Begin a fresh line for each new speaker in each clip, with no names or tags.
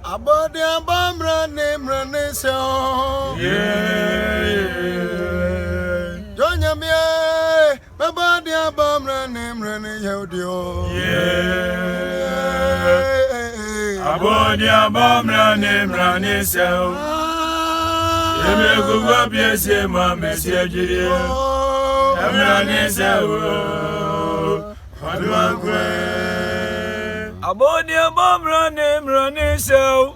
Abodi abamra nemrane so. Jonya me. Abodi abamra nemrane yodio.
Abodi abamra nemrane so. Yeme kuwa biese ma mesejiri. Nemrane so. Adwankwe. Abodi abamra nemrane so.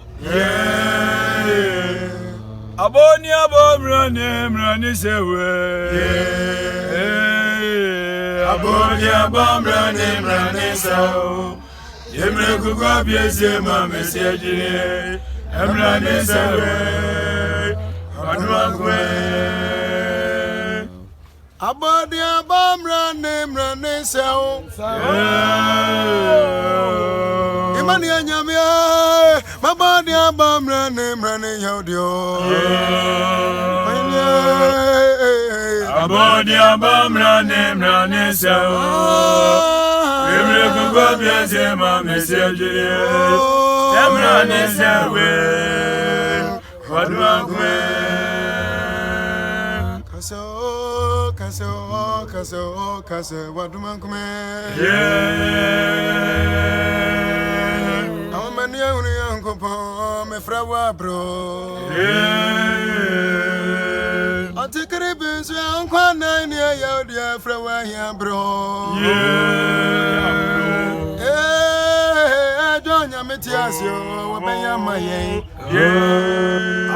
Aboni abamra nemrane so. Abodi abamra nemrane so. Yemre kuwa biese ma mesejiri. Nemrane so. Adwankwe.
Abodi abamra nemrane so. Imani anyamia, abodi abamra nemrane yodio.
Abodi abamra nemrane so. Yemre kuwa biese ma mesejiri. Nemrane so. Adwankwe.
Kaso, wadumankume. Amania unyankopo, me frawa bro. Antikaribu so ankwa nine ya dia frawa ya bro. Jonya metiasio, wabenya maye.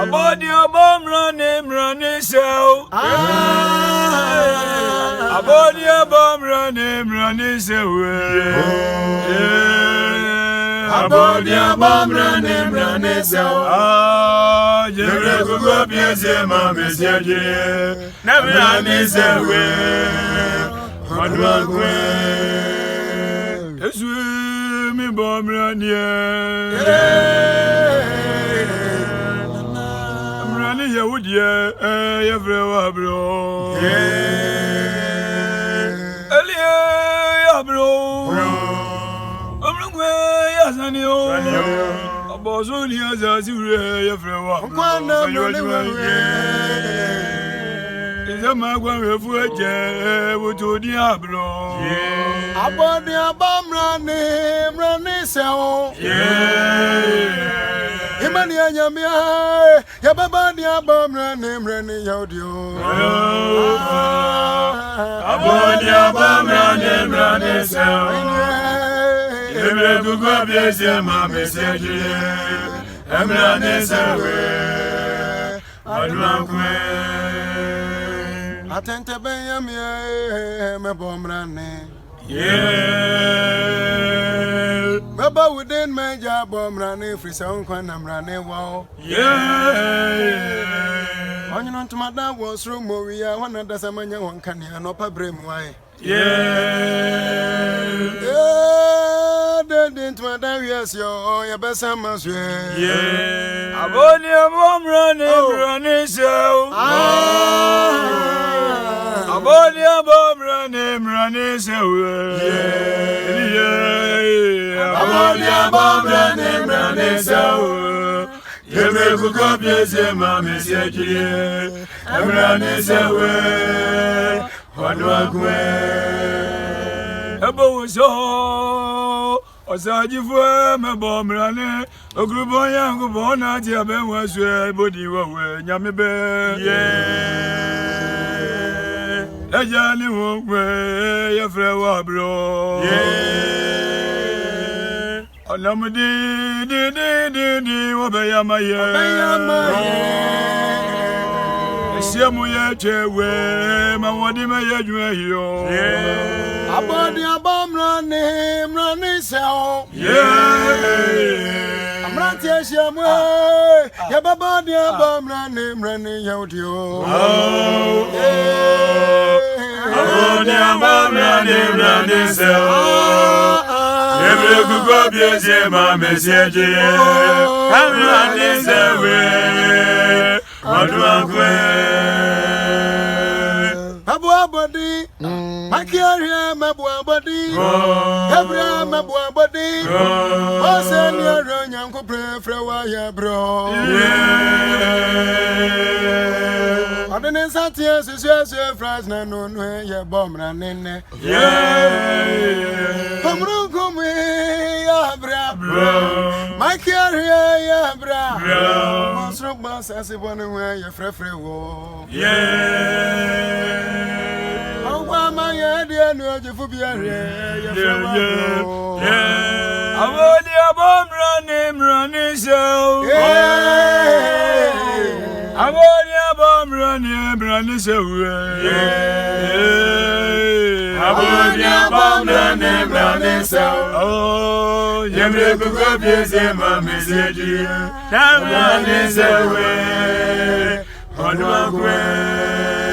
Abodi abamra nemrane so. Abodi abamra nemrane so. Abodi abamra nemrane so. Yemre kuwa biese ma mesejiri. Nemrane so. Adwankwe. Yesu mi bamra nie. Yehudia, Yavra bro. Elia bro. Amrungwe Yazanio. Abozuli Azazure Yavra.
Kwana
Izamagwa refuge wutu diablo.
Abodi abamra nemrane so. Imani anyamia, ya baba ni abamra nemrane yodio.
Abodi abamra nemrane so. Yemre kuwa biese ma mesejiri. Nemrane so. Adwankwe.
Atente benyamia, me bomrane. Baba within my job, Brane, free sound, Rane, wow. On you to my dad was room, Moria, one of the Samanya, one can you know, Pabrim, why? Didn't my dad, yes, your best summers,
Abodi abamra nemrane so. Abodi abamra nemrane so. Abodi abamra nemrane so. Yemre kuwa biese ma mesejiri. Nemrane so. Adwankwe. Ebo so. Osajifwe me bomrane. Ogrubo yangu bona ti abenwa so bodi wowe nyamebe. Ejani wonwe ye frewa bro. Olamudi di wobeya maye. Esiamu ye chewe mawodi me ye jueyo.
Abodi abamra nemrane so. Amrati esiamu, ya baba ni abamra nemrane yodio.
Abodi abamra nemrane so. Yemre kuwa biese ma mesejiri. Nemrane so. Adwankwe.
Abwa body. My carrier, my boy body. Every my boy body. Oh, send your run, young pray for a wire, bro. I didn't sat here, so your friends, no, no, your bomb running. Come on, come here, bra. My carrier, bra. Most rock bus as if one way your free war. Oh, my idea, no, you for be a I
want your bomb running, so. I want your bomb running, so. I want your bomb running, so. Oh, you make a good piece, my message. I'm running, so. On my way.